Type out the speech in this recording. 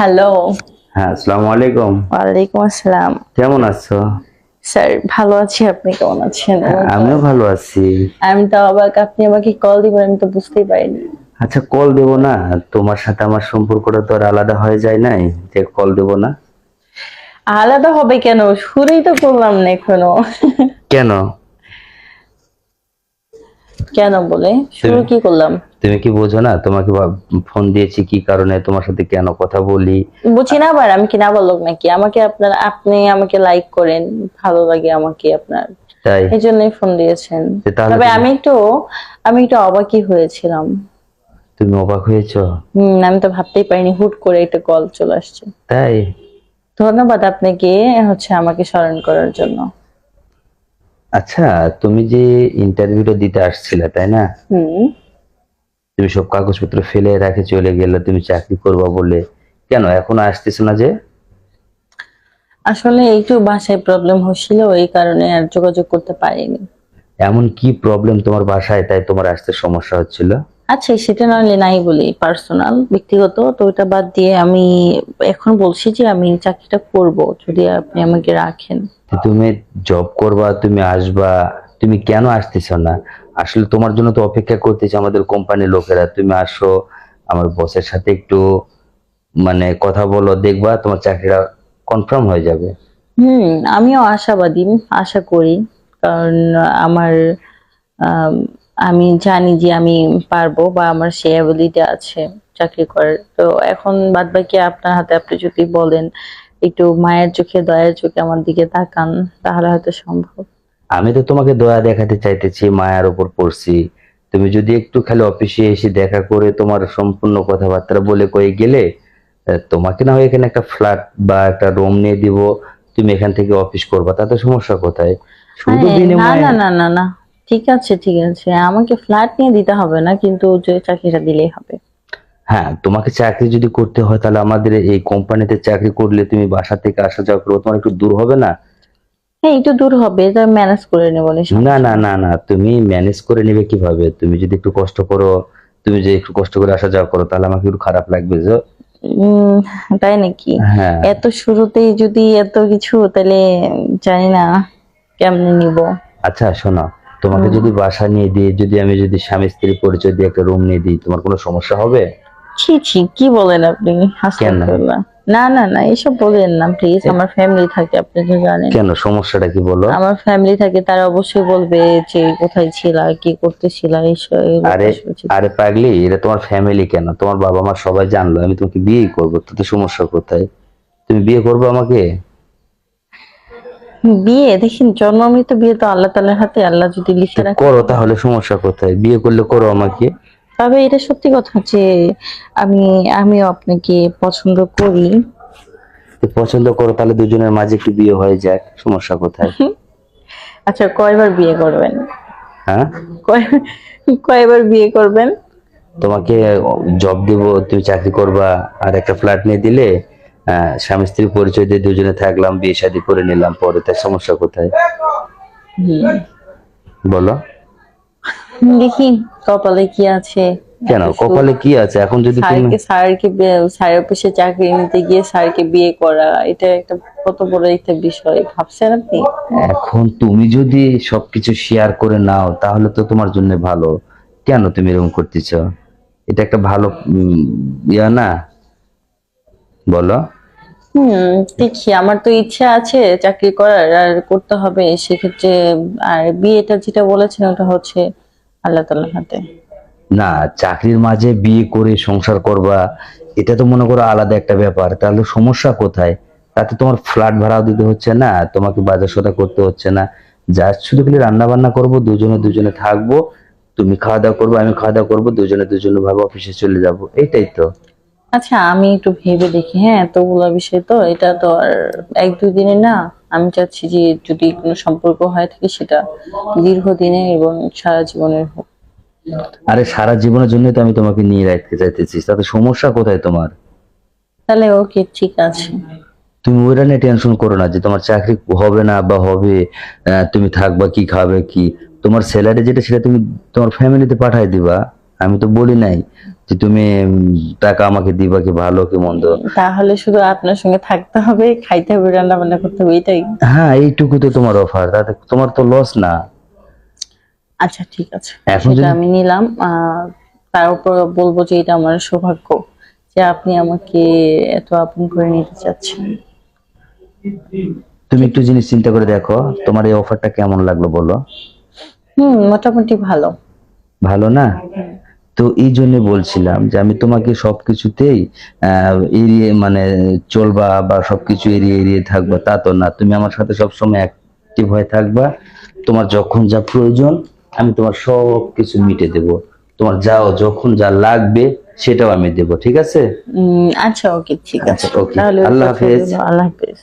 Hello. হ্যাঁ, আসসালামু আলাইকুম। ওয়ালাইকুম আসসালাম। কেমন আছো? স্যার ভালো আছি, আপনি কেমন আছেন? Oh হ্যাঁ, my আমিও God! ভালো আছি। আমি তো অবাক, আপনি আমাকে কল দিবেন আমি তো বুঝতেই পারিনি। আচ্ছা, কল দেব না? তোমার সাথে আমার সম্পর্কটা তো আর আলাদা হয়ে যায় নাই যে কল দেব না? আলাদা হবে কেন? শুরুই তো করলাম না এখনো। কেন? কেন বলে? শুরু তুমি কি করলাম? তুমি কি বোঝো না? তোমাকে ফোন দিয়েছি কি কারণে, তোমার সাথে কেন কথা বলি? বুঝি না আবার আমি কি নাবালক নাকি? আপনি আমাকে লাইক করেন, ভালো লাগে আমাকে আপনার। তাই? এই জন্যই ফোন দিয়েছেন। তাহলে তবে তুমি আমি একটু অবাকই হয়েছিলাম। তুমি অবাক হয়েছো? আমি তো ভাবতেই পারিনি হুট করে একটা কল চলে আসছে। তাই? ধন্যবাদ আপনাকে আমাকে স্মরণ করার জন্য। আচ্ছা, তুমি যে ইন্টারভিউটা দিতে আসছিলে, তাই না? হুম। তুমি সব কাগজপত্র ফেলে রেখে চলে গেলে তুমি চাকরি করবা বলে। কেন এখনো আসতেছো না যে? আসলে একটু বাসায় প্রবলেম হচ্ছিল, এই কারণে আর যোগাযোগ করতে পারিনি। এমন কি প্রবলেম তোমার বাসায় তাই তোমার আসতে সমস্যা হচ্ছিল? আচ্ছা, সেটা নাহলে নাই বলি, পার্সোনাল ব্যক্তিগত তো ওটা বাদ দিয়ে আমি এখন বলছি যে আমি চাকরিটা করব যদি আপনি আমাকে রাখেন। যে তুমি জব করবা, তুমি আসবা, তুমি কেন আসতেছো না? আসলে তোমার জন্য তো অপেক্ষা করতেছে আমাদের কোম্পানির লোকেরা। তুমি আসো, আমার বসের সাথে একটু মানে কথা বলো, দেখবা তোমার চাকরিটা কনফার্ম হয়ে যাবে। হুম। আমিও আশাবাদী, আশা করি। কারণ আমার আম, আমি জানি যে আমি পারবো বা আমার সে অ্যাবিলিটি আছে চাকরি করার। তো এখন বাদ বাকি আপনার হাতে, আপনি যদি বলেন একটু মায়ের চোখে দয়ার চোখে আমার দিকে তাকান তাহলে হয়তো সম্ভব। আমি তো তোমাকে দয়া দেখাতে চাইতেছি, মায়ার উপর পড়ছি। তুমি যদি একটু খালি অফিসে এসে দেখা করে তোমার সম্পূর্ণ কথাবার্তা বলে কয়ে গেলে, তোমাকে না হয় এখানে একটা ফ্ল্যাট বা একটা রুম নিয়ে দিব, তুমি এখান থেকে অফিস করবা, তাতে সমস্যা কোথায়? শুধু হ্যাঁ, না বিনিময়ে। না না না না, ঠিক আছে ঠিক আছে, আমাকে ফ্ল্যাট নিয়ে দিতে হবে না, কিন্তু যে চাকরিটা দিলেই হবে। হ্যাঁ, তোমাকে চাকরি যদি করতে হয় তাহলে আমাদের এই কোম্পানিতে চাকরি করলে তুমি বাসা থেকে আসা যাওয়া করো, তোমার একটু দূর হবে না? হ্যাঁ, একটু দূর হবে, তা ম্যানেজ করে নেবো, না সমস্যা না নেই। না না, তুমি ম্যানেজ করে নিবে কিভাবে? তুমি যদি একটু কষ্ট করো, তুমি যে একটু কষ্ট করে আসা যাওয়া করো, তাহলে আমাকে একটু খারাপ লাগবে যে। উম তাই নাকি? হ্যাঁ। এত শুরুতেই যদি এত কিছু, তাহলে জানি না কেমনে নিব। আচ্ছা শোনো, তোমাকে হুম। যদি বাসা নিয়ে দিই, যদি আমি যদি স্বামী স্ত্রী পরিচয় দিয়ে একটা রুম নিয়ে দিই, তোমার কোনো সমস্যা হবে? ছি ছি, কি বলেন আপনি? কেন? আস্তাগফিরুল্লাহ। না না না, এসব বলেন না প্লিজ, এ, আমার ফ্যামিলি থাকে, আপনি তো জানেন। কেন সমস্যাটা কি বলো? আমার ফ্যামিলি থাকে, তারা অবশ্যই বলবে যে কোথায় ছিলা, কি করতেছিলা, এইসব এগুলো তো আরে, আসলে ঠিক না। আরে পাগলি, এটা তোমার ফ্যামিলি কেন, তোমার বাবা মা সবাই জানলো আমি তোমাকে বিয়েই করবো, তাতে সমস্যা কোথায়? তুমি বিয়ে করবে আমাকে? বিয়ে দেখেন, জন্ম মৃত্যু বিয়ে তো আল্লাহ তাআলার হাতে, আল্লাহ যদি তো লিখে রাখে করো, তো হবে। তাহলে সমস্যা কোথায়? বিয়ে করলে করো আমাকে। তবে এটা সত্যি কথা যে আমি আমিও আপনাকে পছন্দ করি। তো পছন্দ করো, তাহলে দুজনের মাঝে একটু বিয়ে হয়ে যাক, সমস্যা কোথায়? আচ্ছা, কয়বার বিয়ে করবেন? হ্যাঁ, কয় কয়বার বিয়ে করবেন? তোমাকে জব দিব, তুমি চাকরি করবা, আর একটা ফ্ল্যাট নিয়ে দিলে, স্বামী স্ত্রী পরিচয় দিয়ে দুজনে থাকলাম, বিয়ে শাদী করে নিলাম পরে, তার সমস্যা কোথায়? হুম। বলো। দেখি কপালে কি আছে। কেন এত সুখ। কপালে কি আছে? এখন যদি তুমি স্যারের অফিসে চাকরি নিতে গিয়ে স্যারকে বিয়ে করা, এটা একটা কত বড় একটা বিষয় ভাবছেন আপনি? এখন তুমি যদি সবকিছু শেয়ার করে নাও তাহলে তো তোমার জন্য ভালো। কেন তুমি এরকম করতেছ? এটা একটা ভালো ইয়া না? বলো। দেখি, আমার তো ইচ্ছা আছে চাকরি করার, আর করতে হবে সেক্ষেত্রে। আর বিয়েটা যেটা বলেছেন ওটা হচ্ছে আল্লাহ তাআলার হাতে। না, চাকরির মাঝে বিয়ে করে সংসার করবা, এটা তো মনে করো আলাদা একটা ব্যাপার, তাহলে সমস্যা কোথায়? তাতে তোমার ফ্ল্যাট ভাড়াও দিতে হচ্ছে না, তোমাকে বাজার সদাই করতে হচ্ছে না। জাস্ট শুধু খালি রান্না বান্না করবো, দুজনে দুজনে থাকবো, তুমি খাওয়া দাওয়া করবো, আমি খাওয়া দাওয়া করবো, দুজনে দুজনে ভাবে অফিসে চলে যাব, এইটাই তো। আচ্ছা, আমি একটু ভেবে দেখি। হ্যাঁ, এতগুলা বিষয় তো, এটা তো আর এক দুই দিনে না। আমি চাচ্ছি যে যদি কোনো সম্পর্ক হয়ে থাকে সেটা দীর্ঘদিনের এবং সারা জীবনের হোক। আরে সারা জীবনের জন্য তো আমি তোমাকে নিয়ে রাখতে চাইতেছি, তাতে সমস্যা কোথায় তোমার? তাহলে ওকে, ঠিক আছে। তুমি ওইটা নিয়ে টেনশন করো না যে তোমার চাকরি হবে না বা হবে, তুমি থাকবা কি, খাবে কি, তোমার স্যালারি যেটা সেটা তুমি তোমার ফ্যামিলিতে পাঠাই দিবা। আমি তো বলি নাই যে তুমি টাকা আমাকে দিবা কি ভালো কি মন্দ। তাহলে শুধু আপনার সঙ্গে থাকতে হবে, খাইতে হবে, রান্না বান্না করতে হবে, এটাই? হ্যাঁ, এইটুকু তো তোমার অফার, তাতে তোমার তো লস না। আচ্ছা ঠিক আছে, এখন সেটা যদি আমি নিলাম। তার উপর বলবো যে এটা আমার সৌভাগ্য যে আপনি আমাকে এত আপন করে নিতে চাচ্ছেন। তুমি একটু জিনিস চিন্তা করে দেখো, তোমার এই অফারটা কেমন লাগলো বলো। মোটামুটি ভালো। ভালো না? তো এই জন্য বলছিলাম যে আমি তোমাকে সবকিছুতেই এড়িয়ে মানে চলবা বা সবকিছু এড়িয়ে এড়িয়ে থাকবা তা তো না, তুমি আমার সাথে সবসময় অ্যাক্টিভ হয়ে থাকবা। তোমার যখন যা প্রয়োজন আমি তোমার সব কিছু মিটে দেব, তোমার যাও যখন যা লাগবে সেটাও আমি দেব, ঠিক আছে? আচ্ছা, ওকে, ঠিক আছে। আচ্ছা, ওকে, তাহলে ওই আল্লাহ কথাই হাফেজ। রইলো। আল্লাহ হাফেজ।